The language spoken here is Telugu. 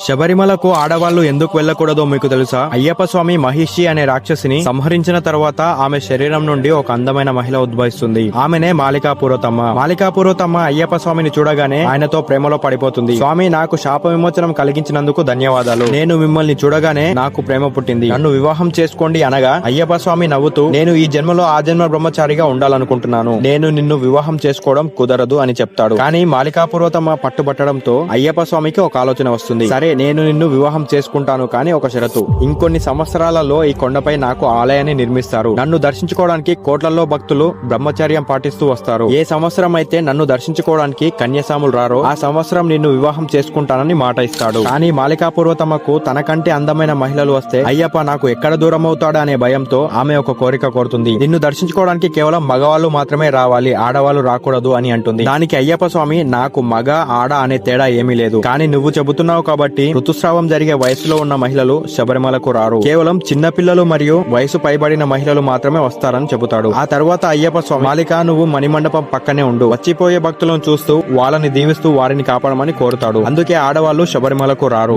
శబరిమలకు ఆడవాళ్లు ఎందుకు వెళ్లకూడదో మీకు తెలుసా? అయ్యప్ప స్వామి మహిషి అనే రాక్షసిని సంహరించిన తర్వాత ఆమె శరీరం నుండి ఒక అందమైన మహిళ ఉద్భవిస్తుంది. ఆమెనే మాలికాపురోతమ్మ. మాలికాపురోతమ్మ అయ్యప్ప స్వామిని చూడగానే ఆయనతో ప్రేమలో పడిపోతుంది. స్వామి, నాకు శాప విమోచనం కలిగించినందుకు ధన్యవాదాలు. నేను మిమ్మల్ని చూడగానే నాకు ప్రేమ పుట్టింది. నన్ను వివాహం చేసుకోండి అనగా అయ్యప్ప స్వామి నవ్వుతూ, నేను ఈ జన్మలో ఆ జన్మ బ్రహ్మచారిగా ఉండాలనుకుంటున్నాను. నేను నిన్ను వివాహం చేసుకోవడం కుదరదు అని చెప్తాడు. కానీ మాలికాపురోతమ్మ పట్టుబట్టడంతో అయ్యప్ప స్వామికి ఒక ఆలోచన వస్తుంది. సరే, నేను నిన్ను వివాహం చేసుకుంటాను, కానీ ఒక షరతు. ఇంకొన్ని సంవత్సరాలలో ఈ కొండపై నాకు ఆలయాన్ని నిర్మిస్తారు. నన్ను దర్శించుకోవడానికి కోట్లలో భక్తులు బ్రహ్మచర్యం పాటిస్తూ వస్తారు. ఏ సంవత్సరం అయితే నన్ను దర్శించుకోవడానికి కన్యాసాములు రారో ఆ సంవత్సరం నిన్ను వివాహం చేసుకుంటానని మాట ఇస్తాడు. కానీ మాలికాపురోతమ్మకు తనకంటే అందమైన మహిళలు వస్తే అయ్యప్ప నాకు ఎక్కడ దూరం అవుతాడా అనే భయంతో ఆమె ఒక కోరిక కోరుతుంది. నిన్ను దర్శించుకోవడానికి కేవలం మగవాళ్ళు మాత్రమే రావాలి, ఆడవాళ్ళు రాకూడదు అని అంటుంది. దానికి అయ్యప్ప స్వామి, నాకు మగ ఆడ అనే తేడా ఏమీ లేదు, కానీ నువ్వు చెబుతున్నావు కాబట్టి ఋతుస్రావం జరిగే వయసులో ఉన్న మహిళలు శబరిమలకు రారు. కేవలం చిన్న పిల్లలు మరియు వయసు పైబడిన మహిళలు మాత్రమే వస్తారని చెబుతాడు. ఆ తర్వాత అయ్యప్ప స్వామి, మాలిక, నువ్వు మణిమండపం పక్కనే ఉండు. వచ్చిపోయే భక్తులను చూస్తూ వాళ్ళని దీవిస్తూ వారిని కాపాడమని కోరుతాడు. అందుకే ఆడవాళ్లు శబరిమలకు రారు.